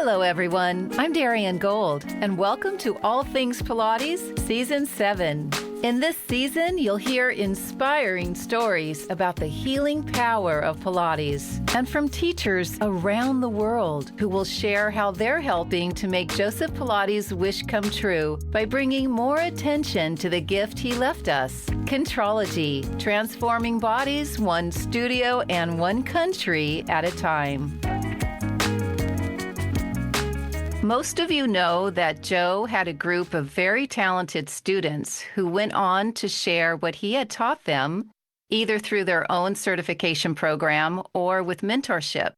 Hello, everyone. I'm Darien Gold, and welcome to All Things Pilates, Season 7. In this season, you'll hear inspiring stories about the healing power of Pilates and from teachers around the world who will share how they're helping to make Joseph Pilates' wish come true by bringing more attention to the gift he left us, Contrology, transforming bodies one studio and one country at a time. Most of you know that Joe had a group of very talented students who went on to share what he had taught them, either through their own certification program or with mentorship.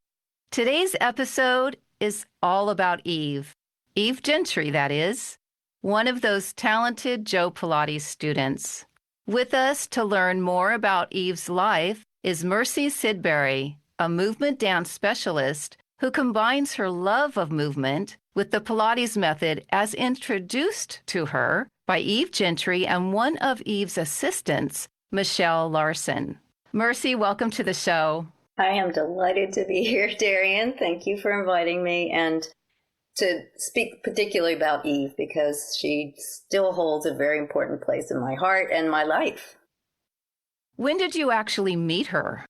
Today's episode is all about Eve Gentry, that is, one of those talented Joe Pilates students. With us to learn more about Eve's life is Mercy Sidbury, a movement dance specialist who combines her love of movement with the Pilates Method as introduced to her by Eve Gentry and one of Eve's assistants, Michele Larrson. Mercy, welcome to the show. I am delighted to be here, Darien. Thank you for inviting me and to speak particularly about Eve because she still holds a very important place in my heart and my life. When did you actually meet her?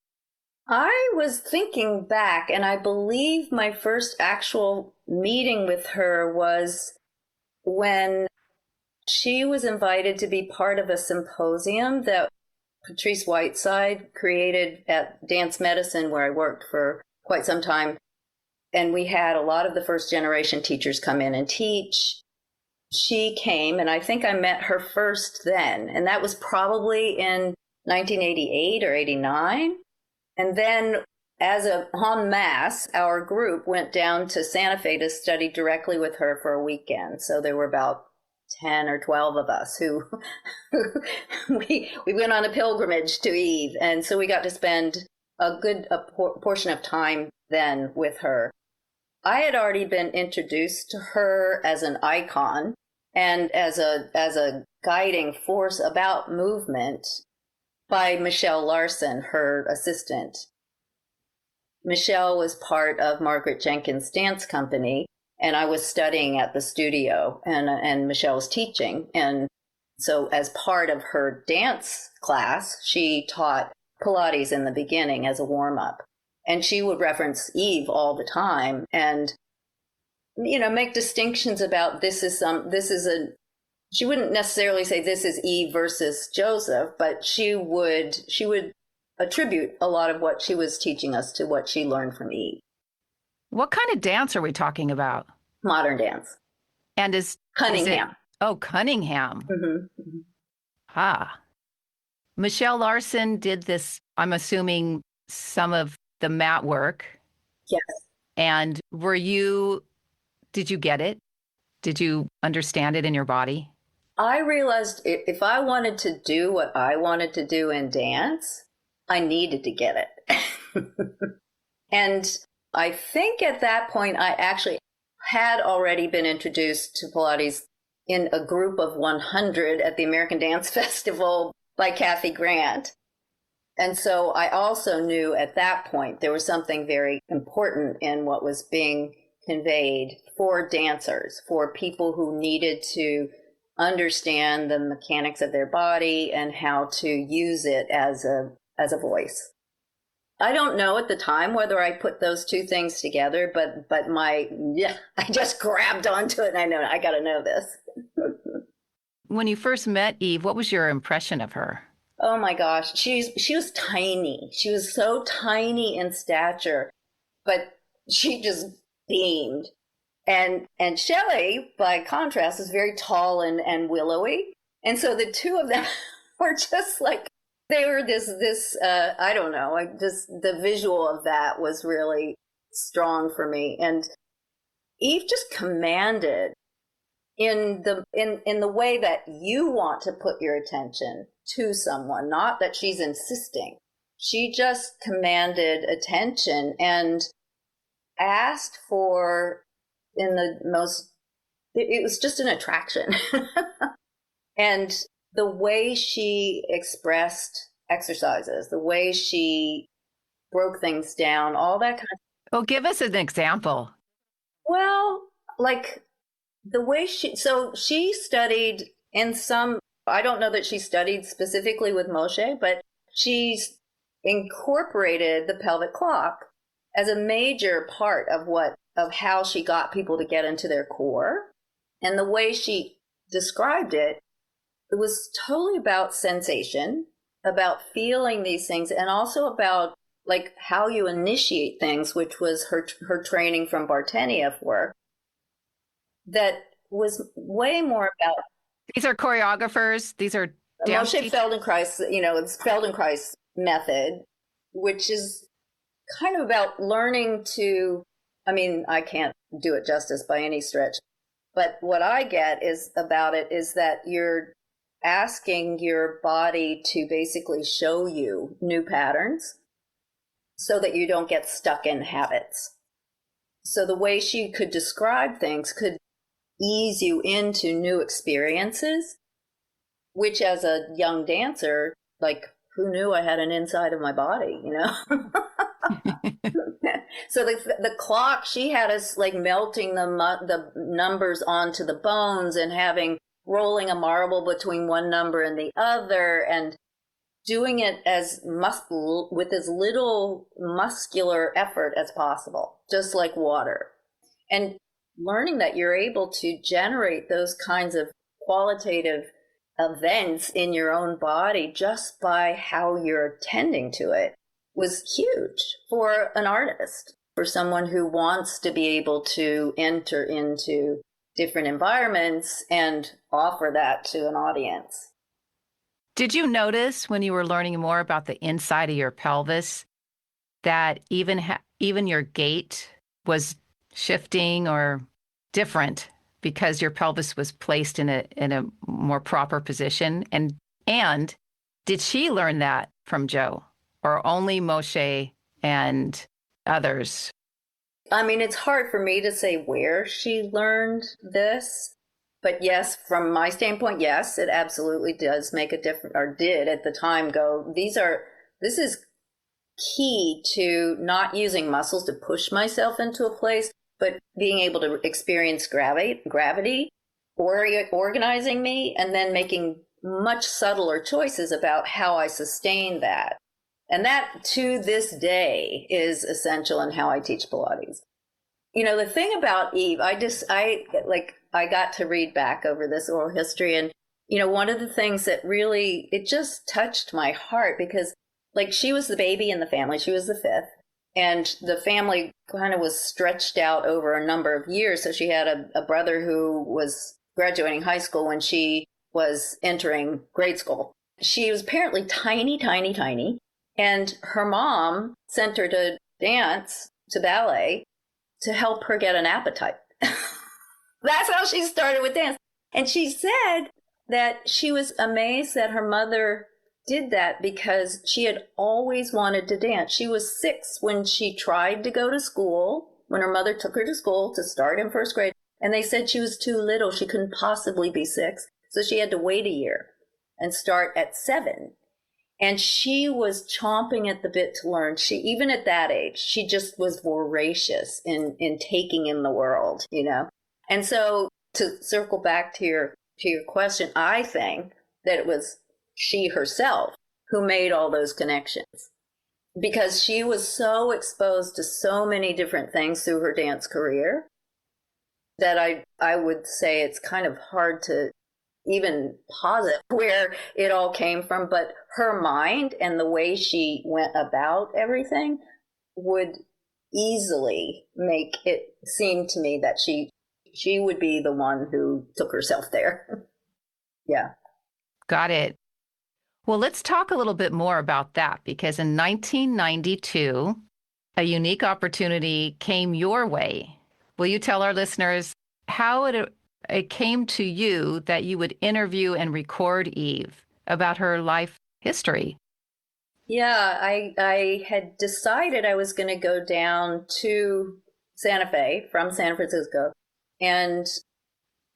I was thinking back, and I believe my first actual meeting with her was when she was invited to be part of a symposium that Patrice Whiteside created at Dance Medicine, where I worked for quite some time. And we had a lot of the first generation teachers come in and teach. She came, and I think I met her first then, and that was probably in 1988 or 89. And then as a en masse, our group went down to Santa Fe to study directly with her for a weekend. So there were about 10 or 12 of us who we went on a pilgrimage to Eve. And so we got to spend a portion of time then with her. I had already been introduced to her as an icon and as a guiding force about movement by Michele Larrson, her assistant. Michele was part of Margaret Jenkins' dance company, and I was studying at the studio, and Michele was teaching. And so as part of her dance class, she taught Pilates in the beginning as a warm-up. And she would reference Eve all the time and, make distinctions about she wouldn't necessarily say this is Eve versus Joseph, but she would attribute a lot of what she was teaching us to what she learned from Eve. What kind of dance are we talking about? Modern dance. And Cunningham. Cunningham. Mm-hmm. Ah. Michele Larrson did this, I'm assuming, some of the mat work. Yes. And did you get it? Did you understand it in your body? I realized if I wanted to do what I wanted to do in dance, I needed to get it. And I think at that point, I actually had already been introduced to Pilates in a group of 100 at the American Dance Festival by Kathy Grant. And so I also knew at that point there was something very important in what was being conveyed for dancers, for people who needed to understand the mechanics of their body and how to use it as a voice. I don't know at the time whether I put those two things together, but I just grabbed onto it and I know I got to know this. When you first met Eve, what was your impression of her? Oh my gosh, she was tiny. She was so tiny in stature, but she just beamed. And Shelley, by contrast, is very tall and willowy. And so the two of them were just like, they were I don't know, the visual of that was really strong for me. And Eve just commanded in the way that you want to put your attention to someone, not that she's insisting. She just commanded attention and asked for it was just an attraction. And the way she expressed exercises, the way she broke things down, all that kind of. Well, give us an example. Well, like the way she studied in some, I don't know that she studied specifically with Moshe, but she's incorporated the pelvic clock as a major part of how she got people to get into their core. And the way she described it, it was totally about sensation, about feeling these things, and also about like how you initiate things, which was her training from Bartenieff work. That was way more about These are choreographers. These are dance Moshe teachers. Feldenkrais, it's Feldenkrais method, which is kind of about learning to, I mean, I can't do it justice by any stretch, but what I get is about it is that you're asking your body to basically show you new patterns so that you don't get stuck in habits. So the way she could describe things could ease you into new experiences, which as a young dancer, like who knew I had an inside of my body, So the clock, she had us like melting the numbers onto the bones and rolling a marble between one number and the other and doing it with as little muscular effort as possible, just like water. And learning that you're able to generate those kinds of qualitative events in your own body just by how you're tending to it was huge for an artist, for someone who wants to be able to enter into different environments and offer that to an audience. Did you notice when you were learning more about the inside of your pelvis that even your gait was shifting or different because your pelvis was placed in a more proper position? And did she learn that from Joe, or only Moshe and others? I mean, it's hard for me to say where she learned this. But yes, from my standpoint, yes, it absolutely does make a difference, or did at the time go, this is key to not using muscles to push myself into a place, but being able to experience gravity, organizing me, and then making much subtler choices about how I sustain that. And that to this day is essential in how I teach Pilates. The thing about Eve, I got to read back over this oral history, and one of the things that really, it just touched my heart, because like she was the baby in the family, she was the fifth, and the family kind of was stretched out over a number of years. So she had a brother who was graduating high school when she was entering grade school. She was apparently tiny, tiny, tiny, and her mom sent her to dance, to ballet, to help her get an appetite. That's how she started with dance. And she said that she was amazed that her mother did that because she had always wanted to dance. She was 6 when she tried to go to school, when her mother took her to school to start in first grade. And they said she was too little. She couldn't possibly be 6. So she had to wait a year and start at 7. And she was chomping at the bit to learn. Even at that age, she just was voracious in taking in the world, And so to circle back to your question, I think that it was she herself who made all those connections, because she was so exposed to so many different things through her dance career that I would say it's kind of hard to even posit where it all came from, but her mind and the way she went about everything would easily make it seem to me that she would be the one who took herself there. Yeah. Got it. Well, let's talk a little bit more about that, because in 1992, a unique opportunity came your way. Will you tell our listeners how it came to you that you would interview and record Eve about her life history? Yeah, I had decided I was going to go down to Santa Fe from San Francisco and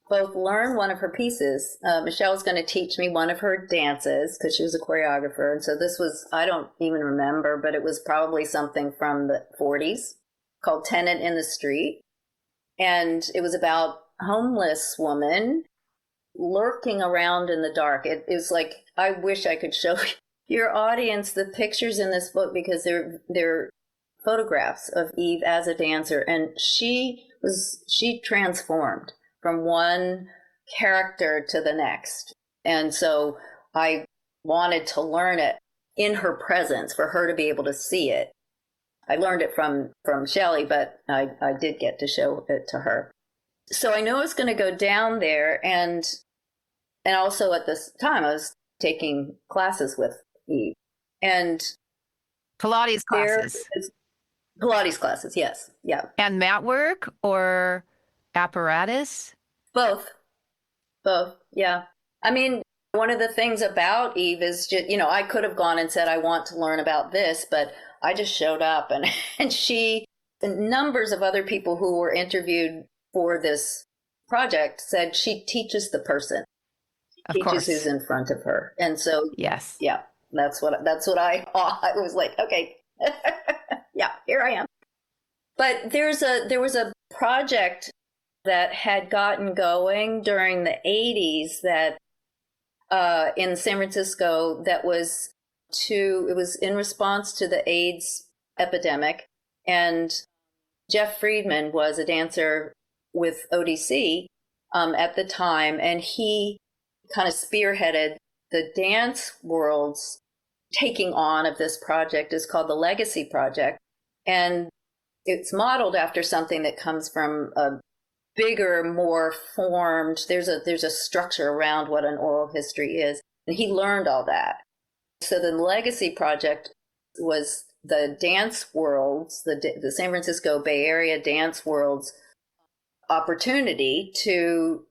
both learn one of her pieces. Michele was going to teach me one of her dances because she was a choreographer. And so this was, I don't even remember, but it was probably something from the 40s called Tenant in the Street. And it was about a homeless woman lurking around in the dark. It is like, I wish I could show your audience the pictures in this book, because they're photographs of Eve as a dancer, and she transformed from one character to the next. And so I wanted to learn it in her presence, for her to be able to see it. I learned it from Shelley, but I did get to show it to her. So I knew I was going to go down there, and also at this time I was taking classes with Eve. And Pilates classes. Pilates classes, yes. Yeah. And mat work or apparatus? Both, yeah. I mean, one of the things about Eve is just, I could have gone and said, I want to learn about this, but I just showed up, and she, and numbers of other people who were interviewed for this project said she teaches the person. She teaches who's in front of her. And so, yes. Yeah, that's what I was like, okay, yeah, here I am. But there was a project that had gotten going during the 80s that in San Francisco, that was it was in response to the AIDS epidemic. And Jeff Friedman was a dancer with ODC at the time, and he kind of spearheaded the dance world's taking on of this project. Is called the Legacy Project. And it's modeled after something that comes from a bigger, more formed, there's a structure around what an oral history is. And he learned all that. So the Legacy Project was the dance world's, the San Francisco Bay Area dance world's opportunity to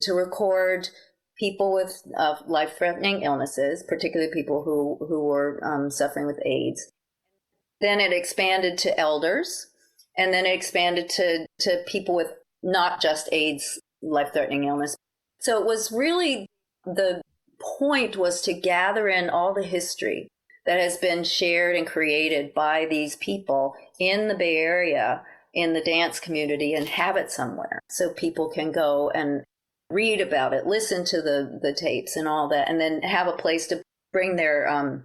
record people with life-threatening illnesses, particularly people who were suffering with AIDS. Then it expanded to elders, and then it expanded to people with not just AIDS, life-threatening illness. So it was really, the point was to gather in all the history that has been shared and created by these people in the Bay Area, in the dance community, and have it somewhere so people can go and read about it, listen to the tapes and all that, and then have a place to bring their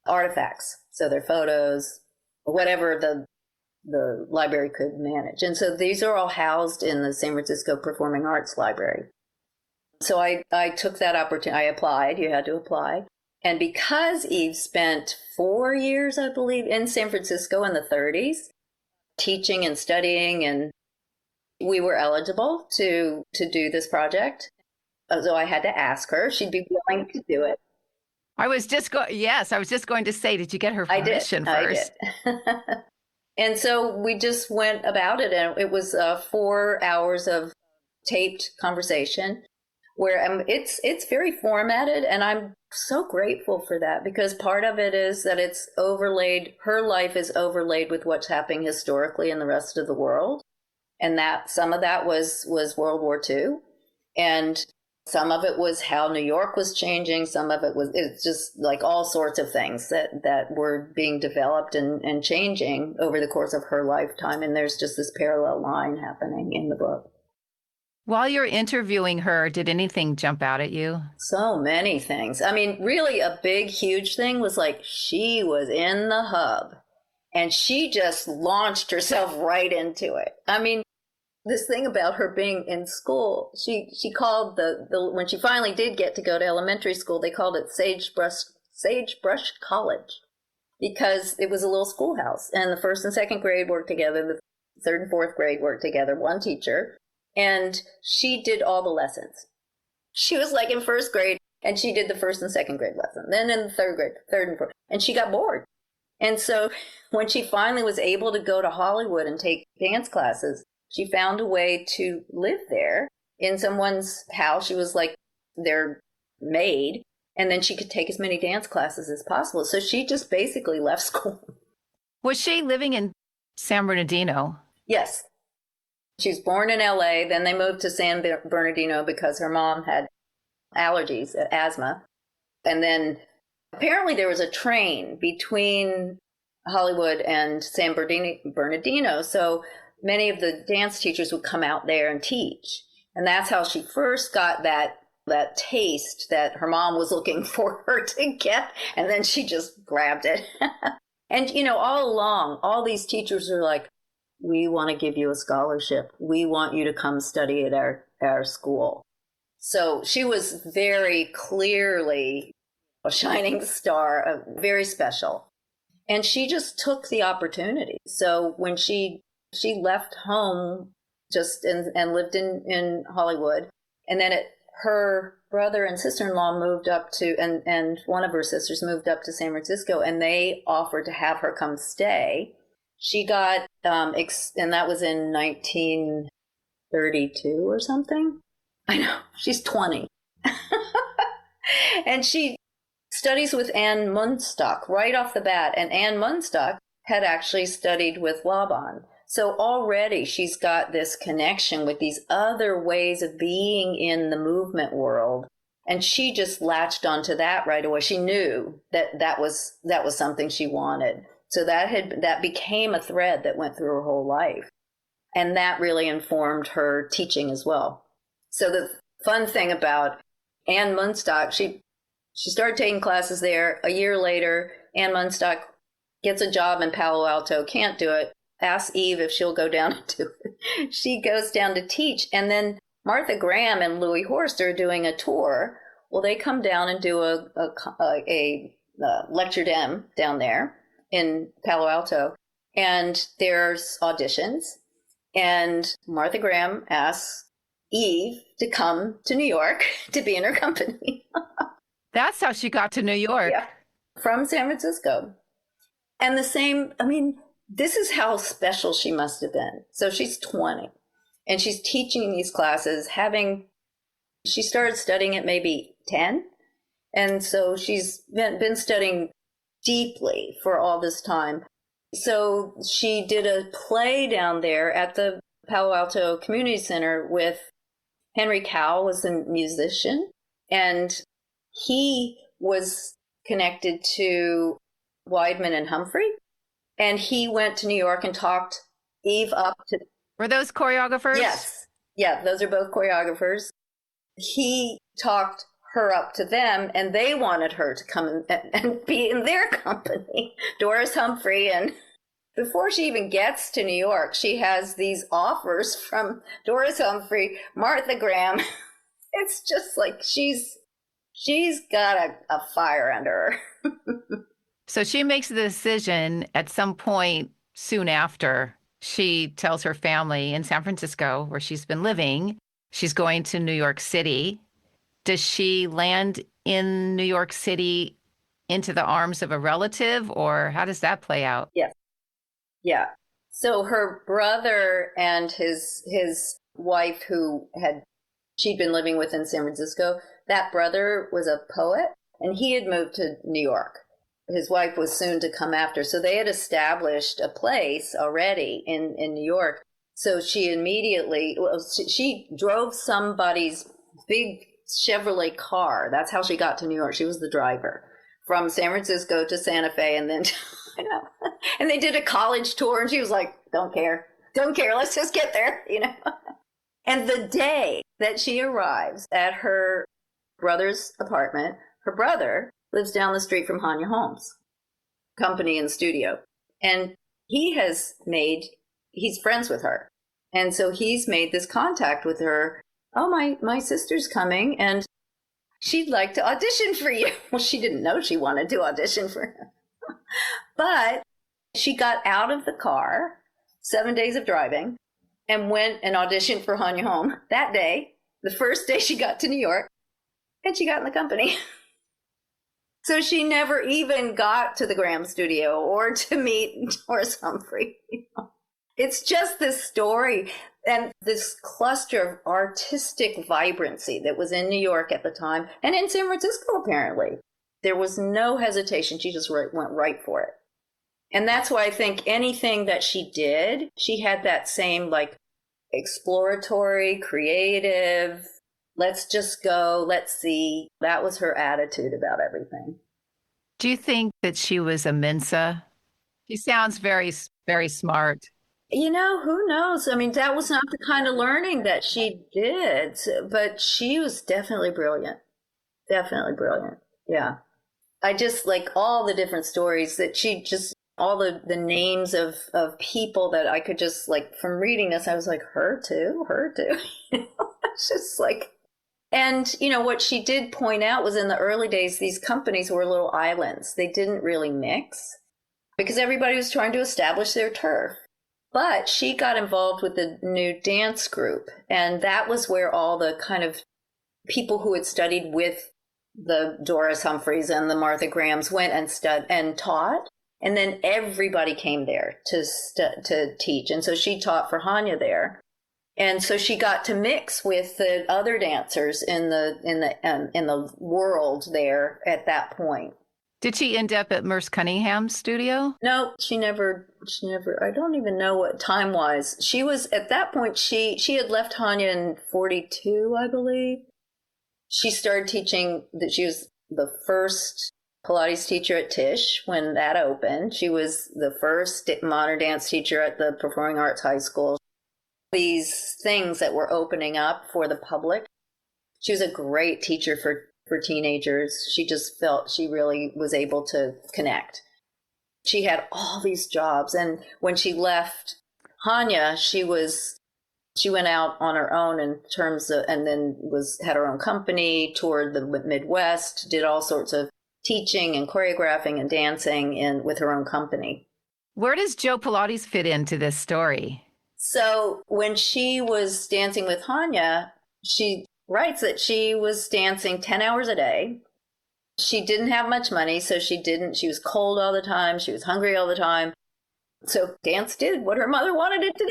artifacts, so their photos, whatever the library could manage. And so these are all housed in the San Francisco Performing Arts Library. So I took that opportunity. I applied. You had to apply. And because Eve spent 4 years, I believe, in San Francisco in the 30s, teaching and studying, and we were eligible to do this project. So I had to ask her. She'd be willing to do it. I was just going to say, did you get her permission first? I did. And so we just went about it, and it was 4 hours of taped conversation where it's very formatted, and I'm so grateful for that, because part of it is that it's overlaid, her life is overlaid with what's happening historically in the rest of the world, and that some of that was World War II, and some of it was how New York was changing. Some of it's just like all sorts of things that were being developed and changing over the course of her lifetime. And there's just this parallel line happening in the book. While you're interviewing her, did anything jump out at you? So many things. I mean, really a big, huge thing was like, she was in the hub and she just launched herself right into it. I mean, this thing about her being in school, she called the when she finally did get to go to elementary school, they called it Sagebrush College, because it was a little schoolhouse, and the first and second grade worked together, the third and fourth grade worked together, one teacher, and she did all the lessons. She was like in first grade, and she did the first and second grade lesson. Then in the third grade, third and fourth, and she got bored. And so when she finally was able to go to Hollywood and take dance classes, she found a way to live there in someone's house. She was like their maid, and then she could take as many dance classes as possible. So she just basically left school. Was she living in San Bernardino? Yes. She was born in LA. Then they moved to San Bernardino because her mom had allergies, asthma. And then apparently there was a train between Hollywood and San Bernardino. So many of the dance teachers would come out there and teach. And that's how she first got that taste that her mom was looking for her to get. And then she just grabbed it. And, all along, all these teachers are like, we want to give you a scholarship. We want you to come study at our school. So she was very clearly a shining star, very special. And she just took the opportunity. So when she left home and lived in Hollywood, and then her brother and sister-in-law moved up to, and one of her sisters moved up to San Francisco, and they offered to have her come stay. She got, and that was in 1932 or something. I know, she's 20. And she studies with Anne Munstock right off the bat. And Anne Munstock had actually studied with Laban. So already she's got this connection with these other ways of being in the movement world. And she just latched onto that right away. She knew that was something she wanted. So that became a thread that went through her whole life. And that really informed her teaching as well. So the fun thing about Anne Munstock, she started taking classes there. A year later, Anne Munstock gets a job in Palo Alto, can't do it, asks Eve if she'll go down and do it. She goes down to teach. And then Martha Graham and Louis Horst are doing a tour. Well, they come down and do a lecture down there in Palo Alto. And there's auditions. And Martha Graham asks Eve to come to New York to be in her company. That's how she got to New York. Yeah, from San Francisco. And the same, this is how special she must have been. So she's 20 and she's teaching these classes, she started studying at maybe 10. And so she's been studying deeply for all this time. So she did a play down there at the Palo Alto Community Center with Henry Cowell, was a musician, and he was connected to Weidman and Humphrey, and he went to New York and talked Eve up to... Were those choreographers? Yes. Yeah, those are both choreographers. He talked her up to them, and they wanted her to come and be in their company, Doris Humphrey. And before she even gets to New York, she has these offers from Doris Humphrey, Martha Graham. It's just like she's got a fire under her. So she makes the decision at some point soon after. She tells her family in San Francisco, where she's been living, she's going to New York City. Does she land in New York City into the arms of a relative, or how does that play out? Yes. Yeah. So her brother and his wife, she'd been living with in San Francisco, that brother was a poet, and he had moved to New York. His wife was soon to come after. So they had established a place already in New York. So she she drove somebody's big Chevrolet car. That's how she got to New York. She was the driver from San Francisco to Santa Fe. And then, and they did a college tour, and she was like, don't care. Let's just get there, And the day that she arrives at her brother's apartment, her brother lives down the street from Hanya Holmes' company and studio. And he's friends with her. And so he's made this contact with her. Oh, my sister's coming, and she'd like to audition for you. Well, she didn't know she wanted to audition for him. But she got out of the car, 7 days of driving, and went and auditioned for Hanya Holmes that day, the first day she got to New York, and she got in the company. So she never even got to the Graham studio or to meet Doris Humphrey. It's just this story and this cluster of artistic vibrancy that was in New York at the time, and in San Francisco, apparently. There was no hesitation. She just went right for it. And that's why I think anything that she did, she had that same exploratory, creative, let's just go, let's see. That was her attitude about everything. Do you think that she was a Mensa? She sounds very, very smart. Who knows? I mean, that was not the kind of learning that she did, but she was definitely brilliant. Definitely brilliant. Yeah. I just like all the different stories that she just, all the names of people that I could just like, from reading this, I was like, her too, her too. It's just like, and what she did point out was in the early days, these companies were little islands. They didn't really mix because everybody was trying to establish their turf. But she got involved with the new dance group. And that was where all the kind of people who had studied with the Doris Humphreys and the Martha Grahams went and taught. And then everybody came there to teach. And so she taught for Hanya there. And so she got to mix with the other dancers in the world there at that point. Did she end up at Merce Cunningham's studio? No, she never, I don't even know what time-wise. She was, at that point, she had left Hanya in 42, I believe. She started teaching, that she was the first Pilates teacher at Tisch when that opened. She was the first modern dance teacher at the Performing Arts High School. These things that were opening up for the public. She was a great teacher for teenagers. She just felt she really was able to connect. She had all these jobs. And when she left Hanya, she went out on her own in terms of, and then had her own company, toured the Midwest, did all sorts of teaching and choreographing and dancing with her own company. Where does Joe Pilates fit into this story? So when she was dancing with Hanya, she writes that she was dancing 10 hours a day. She didn't have much money, so she was cold all the time. She was hungry all the time. So dance did what her mother wanted it to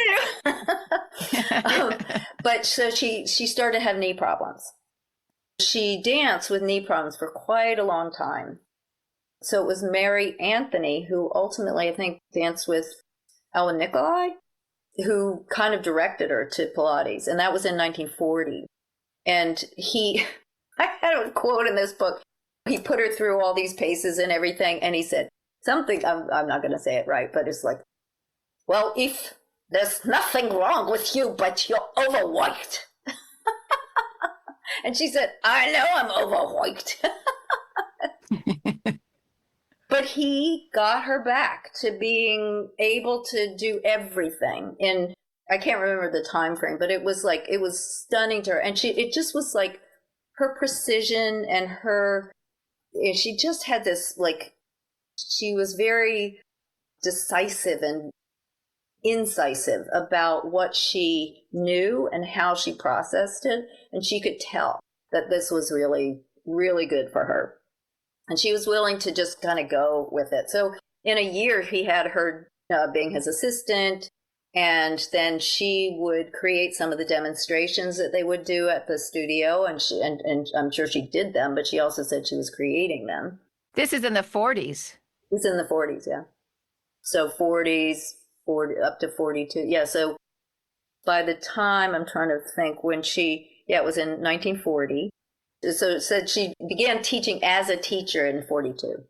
do. But so she started to have knee problems. She danced with knee problems for quite a long time. So it was Mary Anthony, who ultimately, I think, danced with Ellen Nicolai, who kind of directed her to Pilates. And that was in 1940. And I had a quote in this book. He put her through all these paces and everything. And he said something, I'm not going to say it right, but it's like, well, if there's nothing wrong with you, but you're overweight. And she said, I know I'm overweight. But he got her back to being able to do everything in, I can't remember the time frame, but it was stunning to her. And it just was like her precision and she just had this, like, she was very decisive and incisive about what she knew and how she processed it. And she could tell that this was really, really good for her. And she was willing to just kind of go with it. So in a year, he had her being his assistant. And then she would create some of the demonstrations that they would do at the studio. And I'm sure she did them, but she also said she was creating them. This is in the 40s. It's in the 40s, yeah. So 40s, 40 up to 42. Yeah, so by the time, I'm trying to think when it was in 1940. So it said she began teaching as a teacher in 42.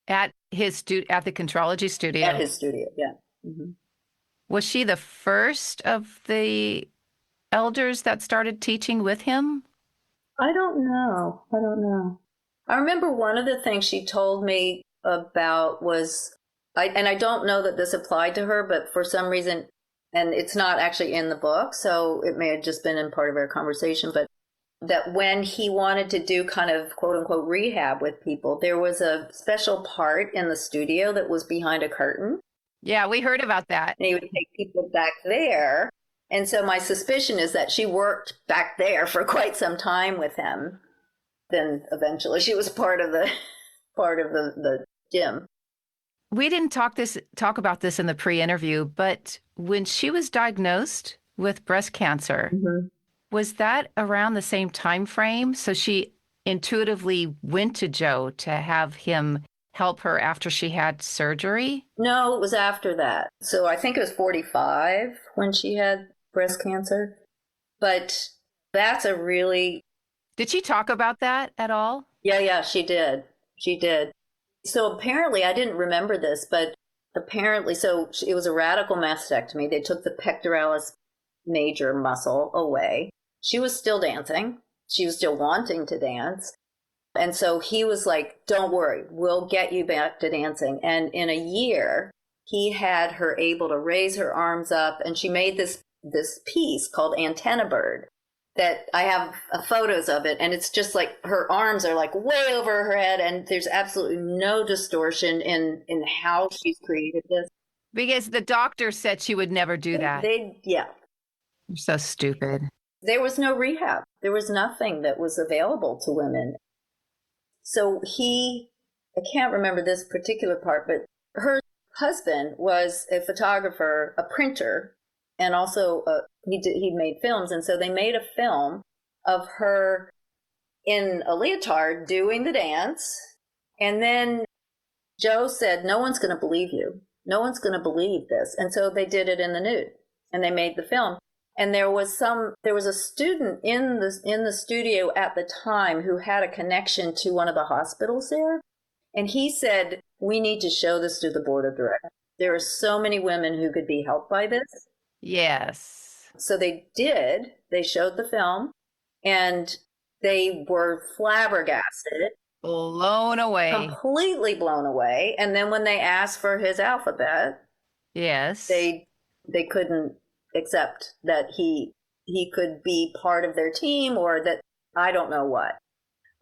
At the Contrology studio? At his studio, yeah. Mm-hmm. Was she the first of the elders that started teaching with him? I don't know. I remember one of the things she told me about was, and I don't know that this applied to her, but for some reason, and it's not actually in the book, so it may have just been in part of our conversation, but that when he wanted to do kind of quote unquote rehab with people, there was a special part in the studio that was behind a curtain. Yeah, we heard about that. And he would take people back there. And so my suspicion is that she worked back there for quite some time with him. Then eventually she was part of the gym. We didn't talk about this in the pre-interview, but when she was diagnosed with breast cancer, mm-hmm. Was that around the same time frame? So she intuitively went to Joe to have him help her after she had surgery? No, it was after that. So I think it was 45 when she had breast cancer. But that's a really... Did she talk about that at all? Yeah, she did. So apparently, I didn't remember this, but apparently, so it was a radical mastectomy. They took the pectoralis major muscle away. She was still dancing. She was still wanting to dance. And so he was like, don't worry, we'll get you back to dancing. And in a year, he had her able to raise her arms up, and she made this piece called Antenna Bird that I have photos of it. And it's just like her arms are like way over her head, and there's absolutely no distortion in how she's created this. Because the doctor said she would never do that. Yeah. You're so stupid. There was no rehab. There was nothing that was available to women. So I can't remember this particular part, but her husband was a photographer, a printer, and also he made films. And so they made a film of her in a leotard doing the dance. And then Joe said, no one's going to believe you. No one's going to believe this. And so they did it in the nude, and they made the film. And there was a student in the studio at the time who had a connection to one of the hospitals there. And he said, we need to show this to the board of directors. There are so many women who could be helped by this. Yes. So they did. They showed the film, and they were flabbergasted. Blown away. Completely blown away. And then when they asked for his alphabet, yes, they couldn't accept that he could be part of their team, or that I don't know what.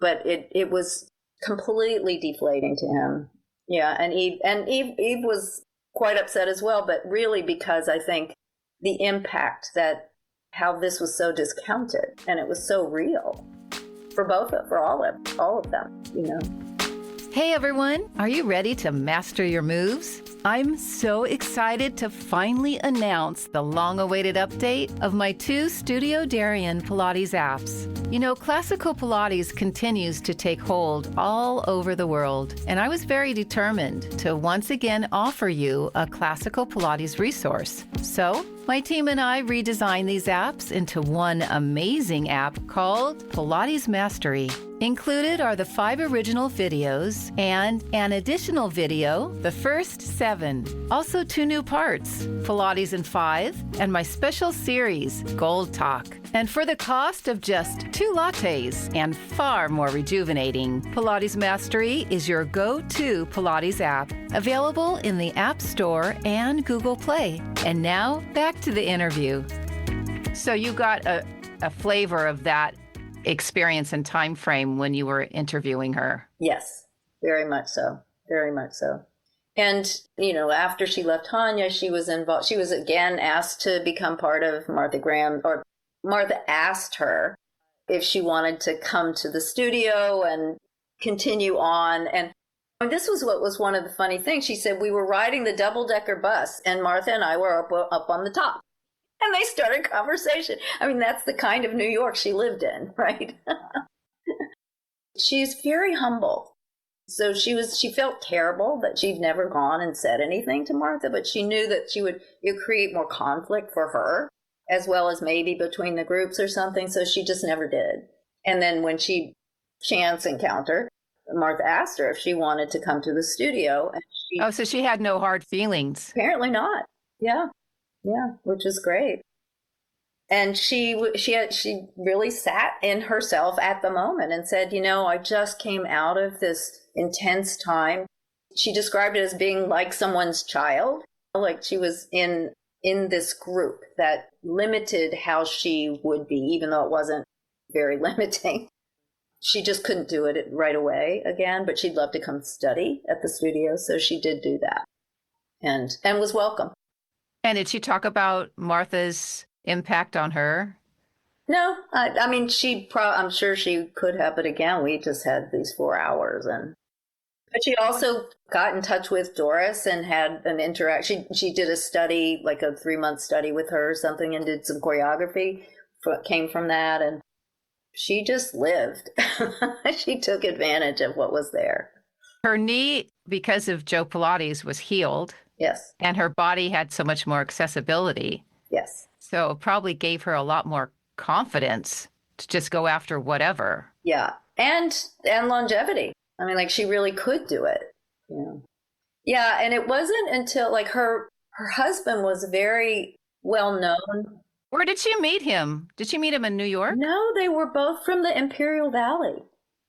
But it was completely deflating to him. Yeah, and Eve was quite upset as well, but really because I think the impact that how this was so discounted, and it was so real for all of them, you know. Hey everyone, are you ready to master your moves? I'm so excited to finally announce the long-awaited update of my 2 Studio Darien Pilates apps. You know, classical Pilates continues to take hold all over the world, and I was very determined to once again offer you a classical Pilates resource. So, my team and I redesigned these apps into one amazing app called Pilates Mastery. Included are the 5 original videos and an additional video, the first 7. Also 2 new parts, Pilates in 5 and my special series, Gold Talk. And for the cost of just 2 lattes and far more rejuvenating, Pilates Mastery is your go-to Pilates app, available in the App Store and Google Play. And now, back to the interview. So you got a flavor of that experience and time frame when you were interviewing her. Yes, very much so. Very much so. And, you know, after she left Hanya, she was involved. She was again asked to become part of Martha Graham, or Martha asked her if she wanted to come to the studio and continue on. And this was what was one of the funny things. She said, we were riding the double-decker bus, and Martha and I were up on the top. And they started conversation. I mean, that's the kind of New York she lived in, right? She's very humble. So she felt terrible that she'd never gone and said anything to Martha, but she knew that it would create more conflict for her, as well as maybe between the groups or something. So she just never did. And then when she chance encountered, Martha asked her if she wanted to come to the studio. And so she had no hard feelings. Apparently not. Yeah. Yeah, which is great. And she really sat in herself at the moment and said, you know, I just came out of this intense time. She described it as being like someone's child, like she was in this group that limited how she would be, even though it wasn't very limiting. She just couldn't do it right away again, but she'd love to come study at the studio. So she did do that and was welcome. And did she talk about Martha's impact on her? No, I mean, I'm sure she could have, but again, we just had these 4 hours. But she also got in touch with Doris and had an interaction. She did a study, like a 3-month study with her or something, and did some choreography came from that. And she just lived. She took advantage of what was there. Her knee, because of Joe Pilates, was healed. Yes. And her body had so much more accessibility. Yes. So it probably gave her a lot more confidence to just go after whatever. Yeah. And longevity. I mean, like, she really could do it. You know. Yeah, and it wasn't until like her husband was very well known. Where did she meet him? Did she meet him in New York? No, they were both from the Imperial Valley.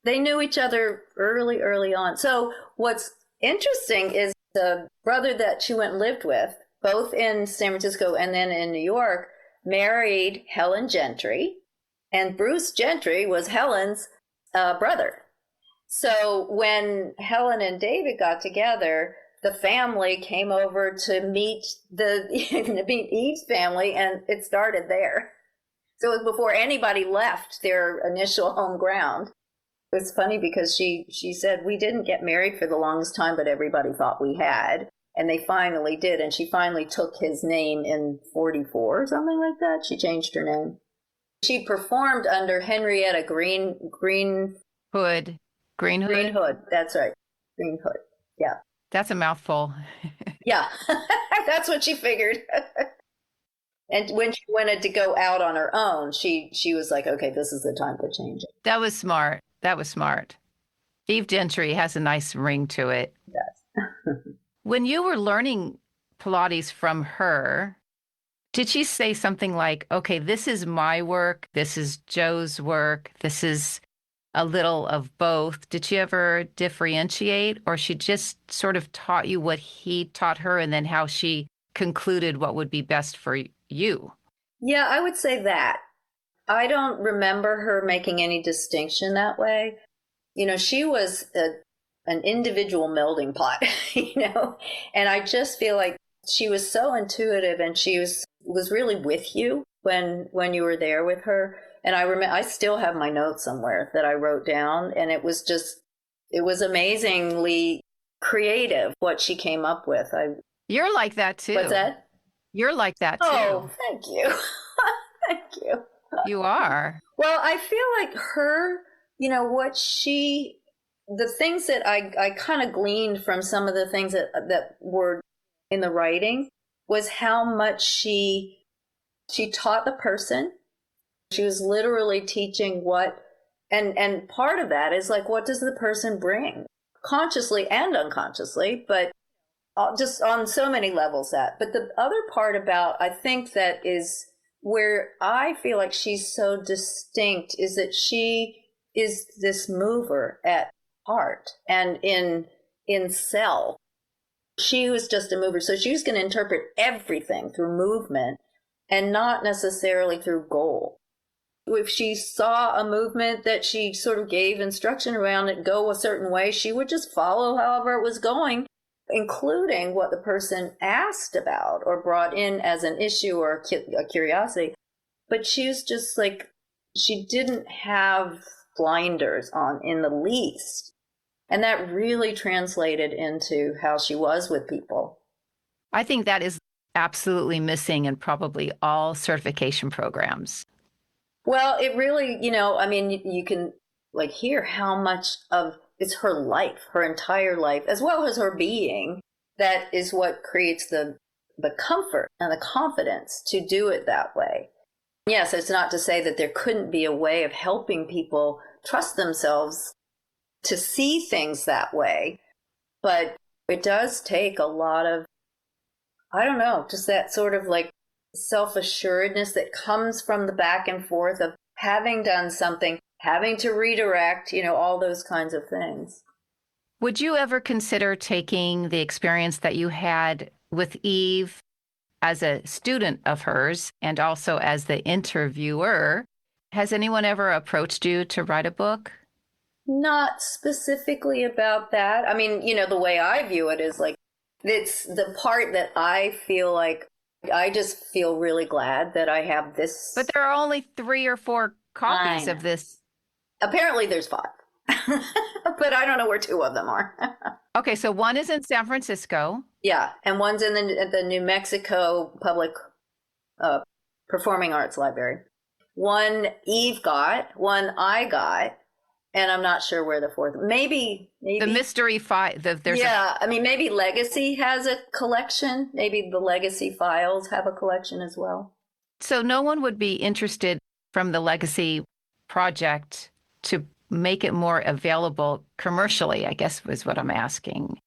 They knew each other early on. So what's interesting is the brother that she went and lived with, both in San Francisco and then in New York, married Helen Gentry, and Bruce Gentry was Helen's brother. So when Helen and David got together, the family came over to meet meet Eve's family, and it started there. So it was before anybody left their initial home ground. It was funny because she said, we didn't get married for the longest time, but everybody thought we had. And they finally did. And she finally took his name in 44 or something like that. She changed her name. She performed under Henrietta Greenhood. Greenhood. That's right. Greenhood. Yeah. That's a mouthful. Yeah. That's what she figured. And when she wanted to go out on her own, she was like, okay, this is the time to change it. That was smart. That was smart. Eve Gentry has a nice ring to it. Yes. When you were learning Pilates from her, did she say something like, okay, this is my work, this is Joe's work, this is a little of both? Did she ever differentiate, or she just sort of taught you what he taught her and then how she concluded what would be best for you? Yeah, I would say that. I don't remember her making any distinction that way. You know, she was an individual melding pot, you know, and I just feel like she was so intuitive, and she was really with you when you were there with her. And I remember, I still have my notes somewhere that I wrote down, and it was amazingly creative what she came up with. You're like that too. What's that? You're like that too. Oh, thank you. Thank you. You are. Well, I feel like her, you know, the things that I kind of gleaned from some of the things that were in the writing was how much she taught the person. She was literally teaching and part of that is like, what does the person bring, consciously and unconsciously, but just on so many levels but the other part about, I think that is where I feel like she's so distinct, is that she is this mover at heart and in cell. She was just a mover. So she was going to interpret everything through movement and not necessarily through goal. If she saw a movement that she sort of gave instruction around it go a certain way, she would just follow however it was going, including what the person asked about or brought in as an issue or a curiosity. But she was just like, she didn't have blinders on in the least. And that really translated into how she was with people. I think that is absolutely missing in probably all certification programs. Well, it really, you know, I mean, you can like hear how much of it's her life, her entire life, as well as her being, that is what creates the comfort and the confidence to do it that way. Yes, it's not to say that there couldn't be a way of helping people trust themselves to see things that way, but it does take a lot of, I don't know, just that sort of like self-assuredness that comes from the back and forth of having done something, having to redirect, you know, all those kinds of things. Would you ever consider taking the experience that you had with Eve as a student of hers and also as the interviewer? Has anyone ever approached you to write a book? Not specifically about that. I mean, you know, the way I view it is like, it's the part that I feel like I just feel really glad that I have this. But there are only 3 or 4 copies of this. Apparently there's 5, but I don't know where 2 of them are. Okay, so one is in San Francisco. Yeah, and one's in the New Mexico Public Performing Arts Library. One Eve got, one I got, and I'm not sure where the 4th. Maybe the mystery file. I mean, maybe Legacy has a collection. Maybe the Legacy files have a collection as well. So no one would be interested from the Legacy project to make it more available commercially, I guess was what I'm asking.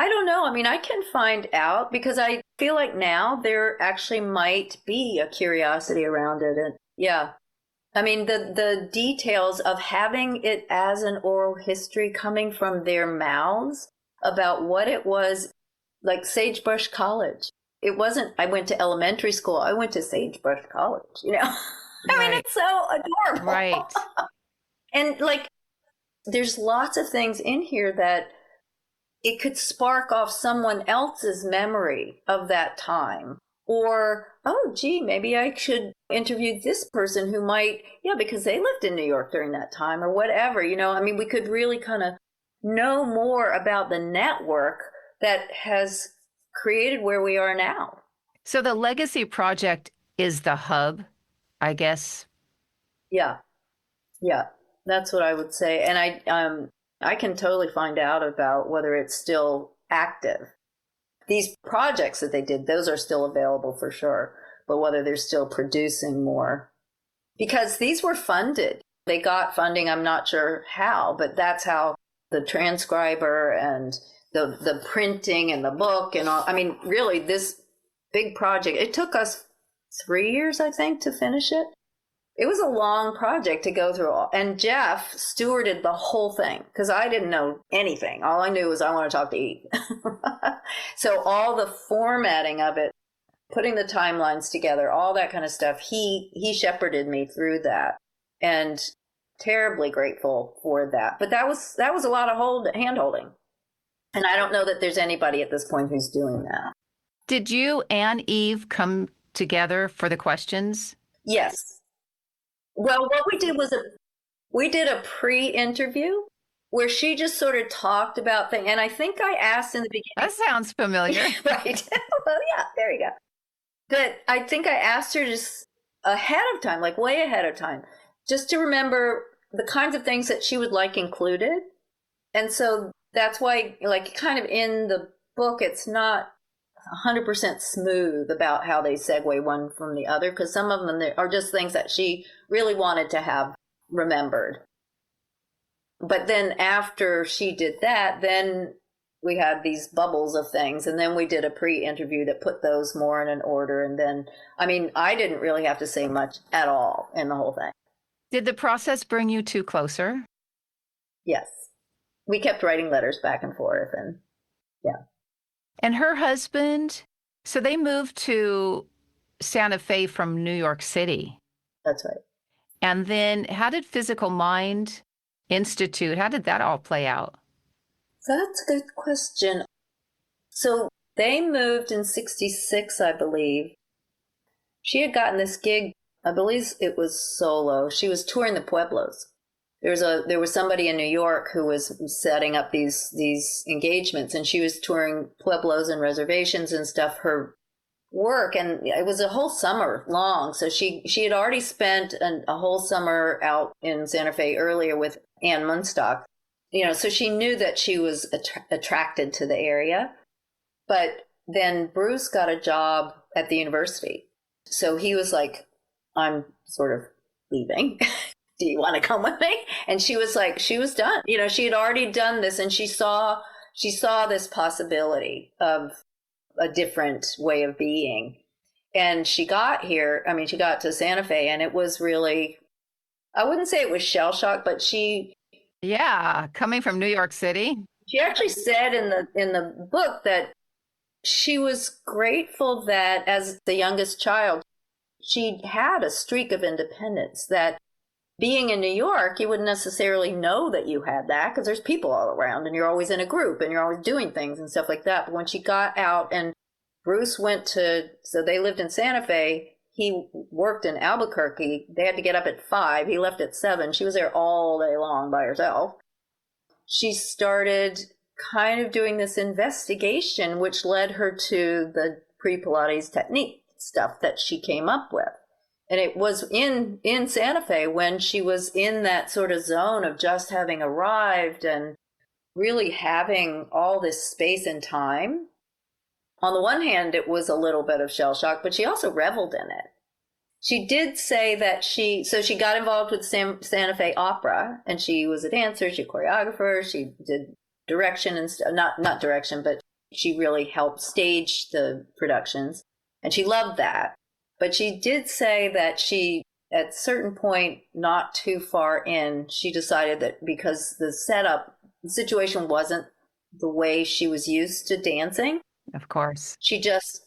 I don't know. I mean, I can find out because I feel like now there actually might be a curiosity around it. And yeah, I mean, the details of having it as an oral history coming from their mouths about what it was like Sagebrush College. It wasn't, I went to elementary school. I went to Sagebrush College, you know? I mean, it's so adorable. Right. And like, there's lots of things in here that it could spark off someone else's memory of that time. Or, oh, gee, maybe I should interview this person who might, yeah, because they lived in New York during that time or whatever, you know? I mean, we could really kind of know more about the network that has created where we are now. So the Legacy Project is the hub, I guess. Yeah. Yeah. That's what I would say. And I can totally find out about whether it's still active. These projects that they did, those are still available for sure, but whether they're still producing more. Because these were funded. They got funding, I'm not sure how, but that's how the transcriber and the printing and the book and all. I mean, really, this big project, it took us 3 years, I think, to finish it. It was a long project to go through all. And Jeff stewarded the whole thing because I didn't know anything. All I knew was I want to talk to Eve. So all the formatting of it, putting the timelines together, all that kind of stuff, he shepherded me through that. And terribly grateful for that. But that was a lot of hand holding. And I don't know that there's anybody at this point who's doing that. Did you and Eve come together for the questions? Yes. Well, what we did was we did a pre-interview where she just sort of talked about things. And I think I asked in the beginning. That sounds familiar. Right. Well, yeah, there you go. But I think I asked her just ahead of time, like way ahead of time, just to remember the kinds of things that she would like included. And so that's why, like, kind of in the book, it's not 100% smooth about how they segue one from the other, because some of them are just things that she really wanted to have remembered. But then after she did that, then we had these bubbles of things, and then we did a pre-interview that put those more in an order. And then, I mean, I didn't really have to say much at all in the whole thing. Did the process bring you two closer? Yes. We kept writing letters back and forth, and yeah. And her husband, so they moved to Santa Fe from New York City. That's right. And then how did Physical Mind Institute, how did that all play out? That's a good question. So they moved in 66, I believe. She had gotten this gig, I believe it was solo. She was touring the Pueblos. There was somebody in New York who was setting up these engagements, and she was touring Pueblos and reservations and stuff, her work, and it was a whole summer long. So she had already spent a whole summer out in Santa Fe earlier with Ann Munstock, you know, so she knew that she was attracted to the area. But then Bruce got a job at the university. So he was like, I'm sort of leaving. Do you want to come with me? And she was like, she was done. You know, she had already done this, and she saw this possibility of a different way of being. And she got here, I mean, she got to Santa Fe, and it was really, I wouldn't say it was shell shock, but yeah, coming from New York City. She actually said in the book that she was grateful that as the youngest child, she had a streak of independence, that being in New York, you wouldn't necessarily know that you had that because there's people all around and you're always in a group and you're always doing things and stuff like that. But when she got out and Bruce so they lived in Santa Fe, he worked in Albuquerque. They had to get up at 5. He left at 7. She was there all day long by herself. She started kind of doing this investigation, which led her to the pre-Pilates technique stuff that she came up with. And it was in Santa Fe when she was in that sort of zone of just having arrived and really having all this space and time. On the one hand, it was a little bit of shell shock, but she also reveled in it. She did say that she got involved with Santa Fe Opera, and she was a dancer, she choreographer, she did direction and not direction, but She really helped stage the productions, and she loved that. But she did say that she, at a certain point, not too far in, she decided that because the situation wasn't the way she was used to dancing. Of course. She just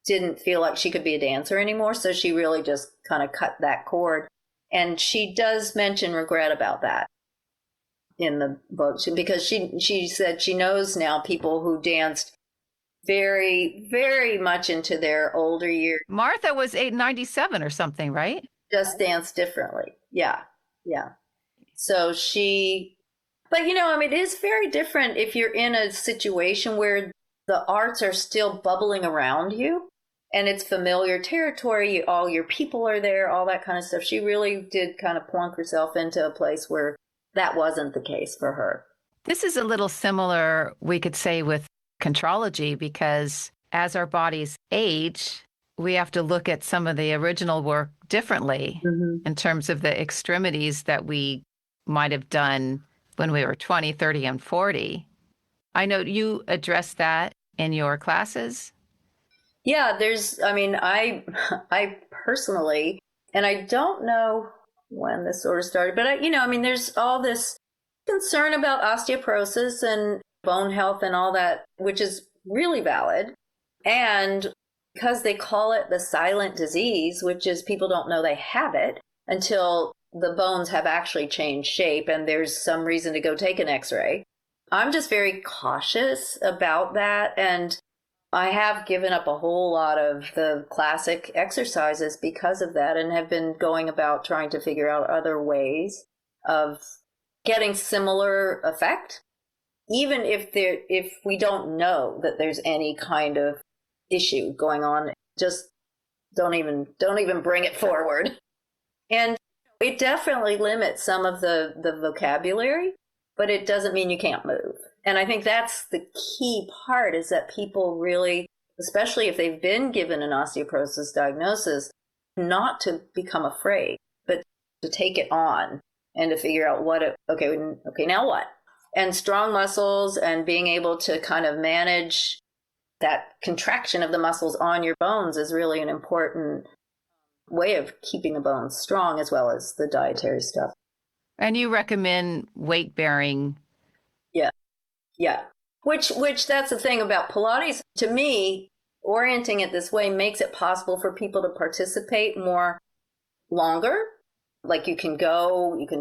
didn't feel like she could be a dancer anymore. So she really just kind of cut that cord. And she does mention regret about that in the book, because she said she knows now people who danced very, very much into their older years. Martha was 897 or something, right? Just danced differently. Yeah. Yeah. So but it is very different if you're in a situation where the arts are still bubbling around you and it's familiar territory. All your people are there, all that kind of stuff. She really did kind of plunk herself into a place where that wasn't the case for her. This is a little similar, we could say, with contrology, because as our bodies age, we have to look at some of the original work differently in terms of the extremities that we might have done when we were 20, 30, and 40. I know you address that in your classes. Yeah, I personally, and I don't know when this sort of started, but there's all this concern about osteoporosis and bone health and all that, which is really valid. And because they call it the silent disease, which is people don't know they have it until the bones have actually changed shape and there's some reason to go take an x-ray. I'm just very cautious about that. And I have given up a whole lot of the classic exercises because of that, and have been going about trying to figure out other ways of getting similar effect, even if we don't know that there's any kind of issue going on. Just don't even bring it forward. And it definitely limits some of the vocabulary, but it doesn't mean you can't move. And I think that's the key part, is that people really, especially if they've been given an osteoporosis diagnosis, not to become afraid, but to take it on and to figure out okay, now what? And strong muscles and being able to kind of manage that contraction of the muscles on your bones is really an important way of keeping the bones strong, as well as the dietary stuff. And you recommend weight bearing. Yeah. Which that's the thing about Pilates. To me, orienting it this way makes it possible for people to participate more longer. Like you can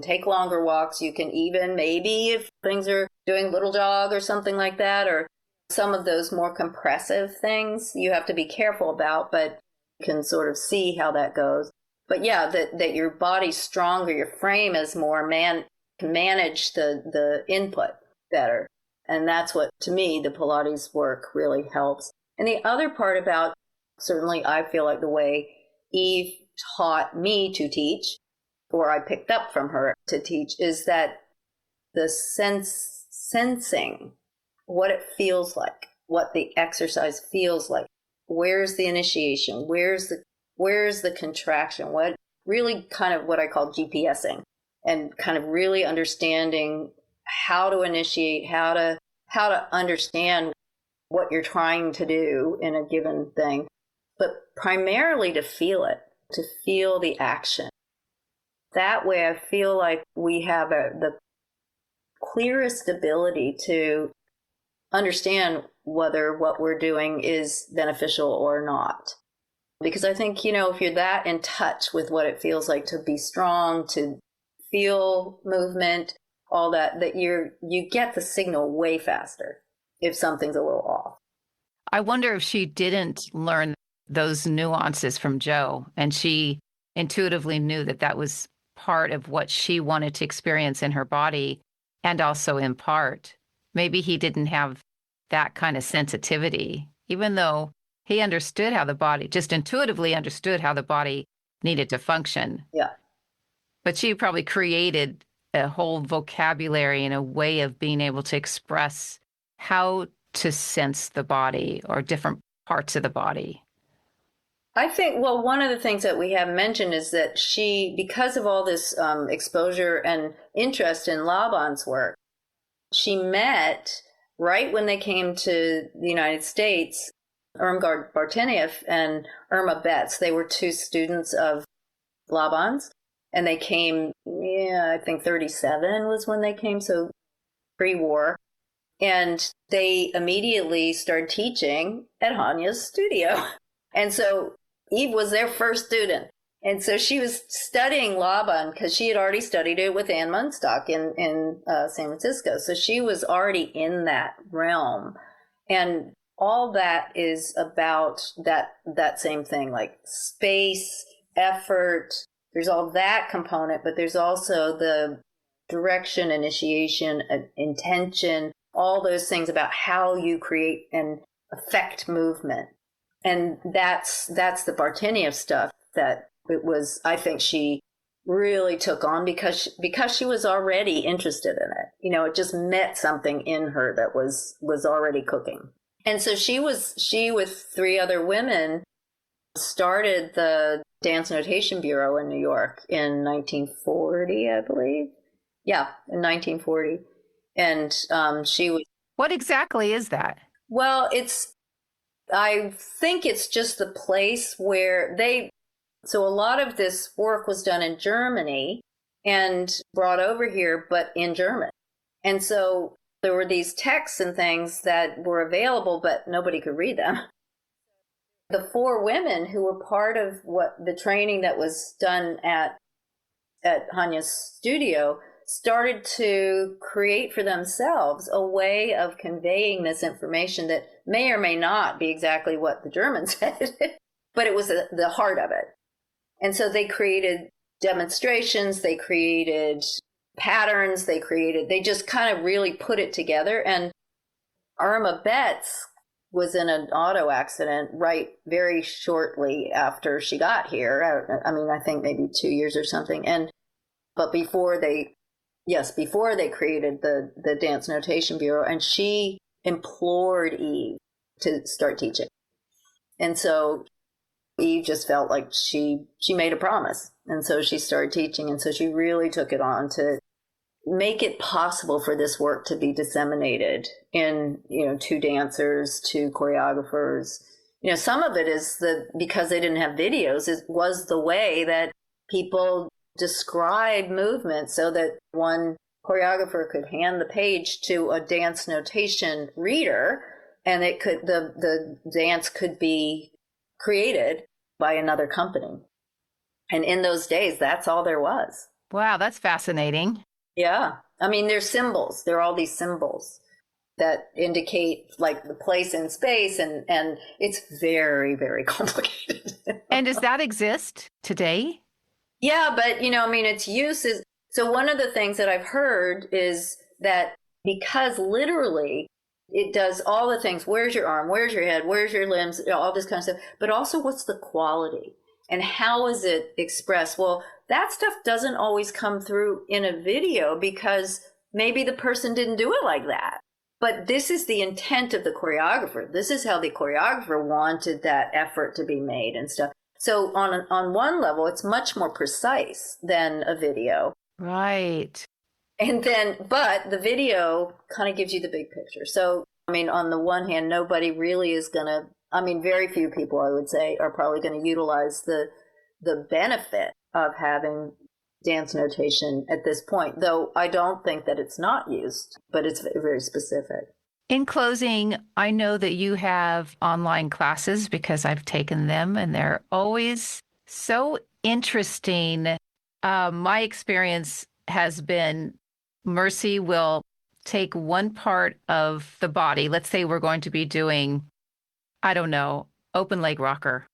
take longer walks. You can even, maybe if things are doing little jog or something like that, or some of those more compressive things you have to be careful about, but you can sort of see how that goes. But yeah, that your body's stronger, your frame is more can manage the input better. And that's what, to me, the Pilates work really helps. And the other part about, certainly I feel like the way Eve taught me to teach, or I picked up from her to teach, is that the sensing what it feels like, what the exercise feels like. Where's the initiation? Where's the contraction? What really kind of what I call GPSing, and kind of really understanding how to initiate, how to understand what you're trying to do in a given thing, but primarily to feel it, to feel the action. That way I feel like we have the clearest ability to understand whether what we're doing is beneficial or not. Because I think, if you're that in touch with what it feels like to be strong, to feel movement, all that you get the signal way faster if something's a little off. I wonder if she didn't learn those nuances from Joe, and she intuitively knew that was part of what she wanted to experience in her body, and also impart. Maybe he didn't have that kind of sensitivity, even though he understood how the body, just intuitively understood how the body needed to function. Yeah. But she probably created a whole vocabulary and a way of being able to express how to sense the body or different parts of the body. I think, one of the things that we have mentioned is that she, because of all this exposure and interest in Laban's work, she met right when they came to the United States, Irmgard Bartenieff and Irma Betts, they were two students of Laban's, and they came, I think 37 was when they came, so pre-war. And they immediately started teaching at Hanya's studio. And so Eve was their first student. And so she was studying Laban because she had already studied it with Anne Munstock in San Francisco. So she was already in that realm. And all that is about that same thing, like space, effort. There's all that component, but there's also the direction, initiation, intention, all those things about how you create and affect movement. And that's the Bartenieff stuff that it was, I think she really took on because she was already interested in it. You know, it just met something in her that was already cooking. And so she with three other women started the Dance Notation Bureau in New York in 1940, I believe. Yeah, in 1940. And she was... What exactly is that? Well, I think it's just the place where so a lot of this work was done in Germany and brought over here, but in German. And so there were these texts and things that were available, but nobody could read them. The four women who were part of the training that was done at Hanya's studio started to create for themselves a way of conveying this information that may or may not be exactly what the Germans said, but it was the heart of it. And so they created demonstrations, they created patterns, they just kind of really put it together. And Irma Betts was in an auto accident very shortly after she got here. I mean, I think maybe 2 years or something. But before they created the Dance Notation Bureau, and she implored Eve to start teaching. And so Eve just felt like she made a promise. And so she started teaching. And so she really took it on to make it possible for this work to be disseminated in, to dancers, to choreographers. Some of it is because they didn't have videos, it was the way that people describe movement so that one choreographer could hand the page to a dance notation reader, and the dance could be created by another company. And in those days, that's all there was. Wow, that's fascinating. Yeah. I mean, there's symbols. There are all these symbols that indicate like the place in space, and it's very, very complicated. And does that exist today? Yeah, but its use is, so one of the things that I've heard is that because literally it does all the things, where's your arm, where's your head, where's your limbs, all this kind of stuff, but also what's the quality and how is it expressed? Well, that stuff doesn't always come through in a video because maybe the person didn't do it like that. But this is the intent of the choreographer. This is how the choreographer wanted that effort to be made and stuff. So on one level, it's much more precise than a video. Right. And then, but the video kind of gives you the big picture. So, I mean, on the one hand, nobody really is going to, very few people, I would say, are probably going to utilize the benefit of having dance notation at this point, though I don't think that it's not used, but it's very specific. In closing, I know that you have online classes because I've taken them and they're always so interesting. My experience has been Mercy will take one part of the body. Let's say we're going to be doing, I don't know, open leg rocker.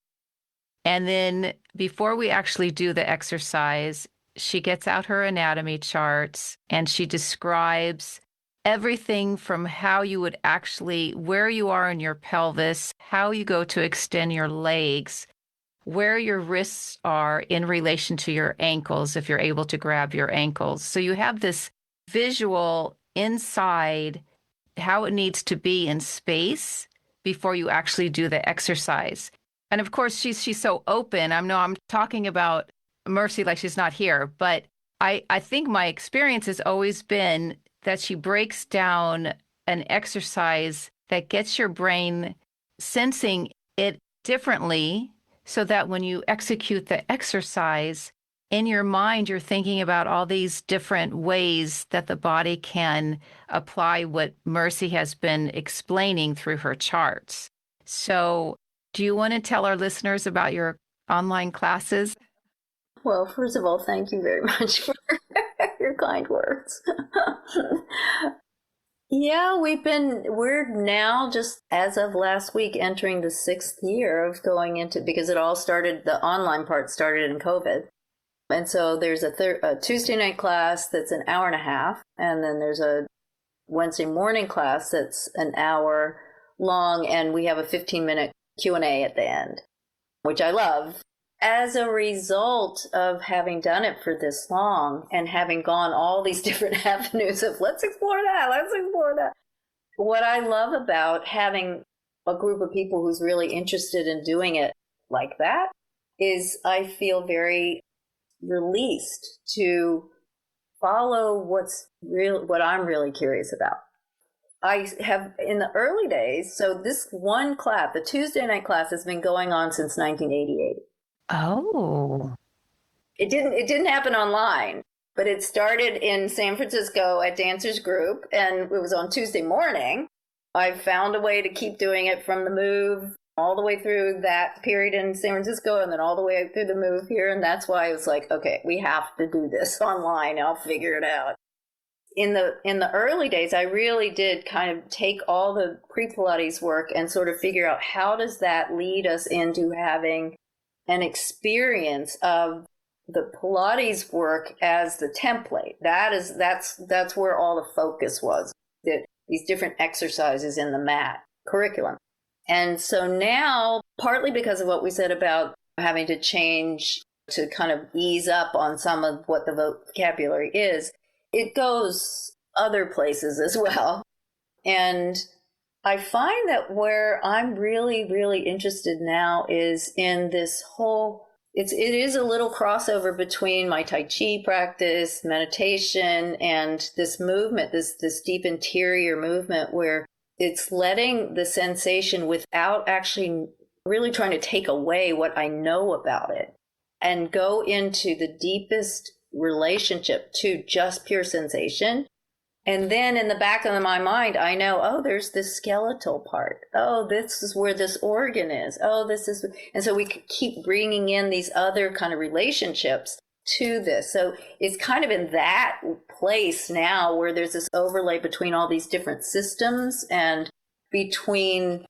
And then before we actually do the exercise, she gets out her anatomy charts and she describes everything from how you would actually, where you are in your pelvis, how you go to extend your legs, where your wrists are in relation to your ankles, if you're able to grab your ankles. So you have this visual inside how it needs to be in space before you actually do the exercise. And of course, she's so open. I'm talking about Mercy like she's not here, but I think my experience has always been that she breaks down an exercise that gets your brain sensing it differently so that when you execute the exercise, in your mind, you're thinking about all these different ways that the body can apply what Mercy has been explaining through her charts. So, do you want to tell our listeners about your online classes? Well, first of all, thank you very much for your kind words. Yeah, we're now just as of last week entering the 6th year of going into, because the online part started in COVID. And so there's a Tuesday night class that's an hour and a half, and then there's a Wednesday morning class that's an hour long, and we have a 15-minute Q&A at the end, which I love. As a result of having done it for this long and having gone all these different avenues of let's explore that, what I love about having a group of people who's really interested in doing it like that is I feel very released to follow what I'm really curious about. I have in the early days, so this one class, the Tuesday night class, has been going on since 1988. Oh. It didn't happen online, but it started in San Francisco at Dancers Group, and it was on Tuesday morning. I found a way to keep doing it from the move all the way through that period in San Francisco and then all the way through the move here. And that's why I was like, okay, we have to do this online. I'll figure it out. In the early days, I really did kind of take all the pre-Pilates work and sort of figure out how does that lead us into having an experience of the Pilates work as the template. That's where all the focus was, that these different exercises in the mat curriculum. And so now, partly because of what we said about having to change to kind of ease up on some of what the vocabulary is, it goes other places as well. And I find that where I'm really, really interested now is in this whole, it is a little crossover between my Tai Chi practice, meditation, and this movement, this deep interior movement where it's letting the sensation without actually really trying to take away what I know about it and go into the deepest relationship to just pure sensation. And then in the back of my mind, I know, oh, there's this skeletal part. Oh, this is where this organ is. Oh, this is. And so we keep bringing in these other kind of relationships to this. So it's kind of in that place now where there's this overlay between all these different systems and between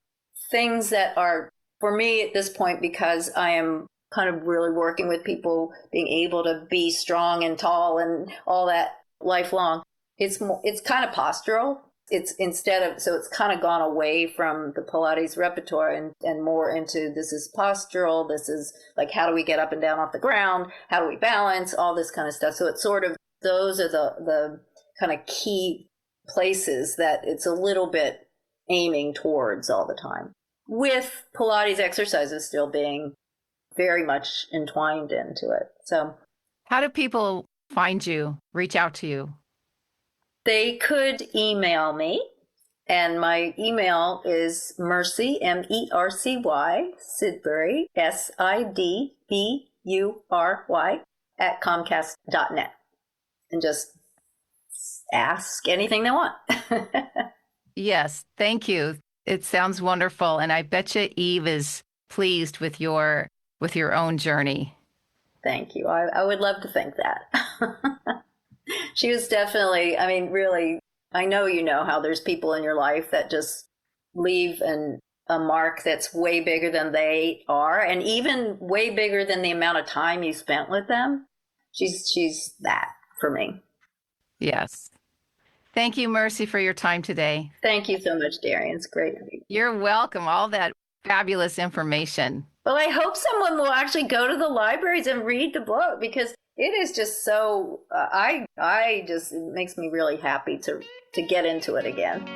things that are, for me at this point, because I am kind of really working with people being able to be strong and tall and all that lifelong. It's kind of postural. It's it's kind of gone away from the Pilates repertoire and more into this is postural. This is like, how do we get up and down off the ground? How do we balance? All this kind of stuff. So it's sort of, those are the kind of key places that it's a little bit aiming towards all the time, with Pilates exercises still being very much entwined into it. So how do people find you, reach out to you? They could email me, and my email is Mercy, Mercy, Sidbury, Sidbury, @comcast.net, and just ask anything they want. Yes, thank you. It sounds wonderful, and I bet you Eve is pleased with your own journey. Thank you. I would love to think that. She was definitely, I mean, really, I know you know how there's people in your life that just leave a mark that's way bigger than they are, and even way bigger than the amount of time you spent with them. She's that for me. Yes. Thank you, Mercy, for your time today. Thank you so much, Darien. It's great to be here. You're welcome. All that fabulous information. Well, I hope someone will actually go to the libraries and read the book, because it is just so, it makes me really happy to get into it again.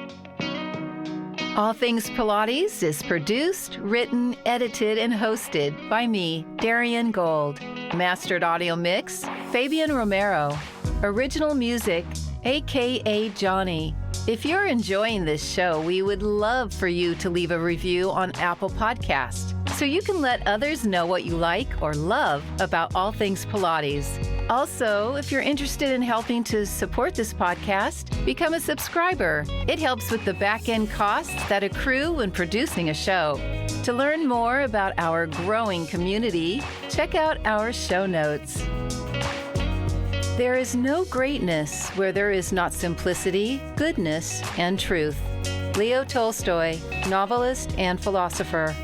All Things Pilates is produced, written, edited, and hosted by me, Darien Gold. Mastered audio mix, Fabian Romero. Original music, a.k.a. Johnny. If you're enjoying this show, we would love for you to leave a review on Apple Podcast so you can let others know what you like or love about All Things Pilates. Also, if you're interested in helping to support this podcast, become a subscriber. It helps with the back-end costs that accrue when producing a show. To learn more about our growing community, check out our show notes. There is no greatness where there is not simplicity, goodness, and truth. Leo Tolstoy, novelist and philosopher.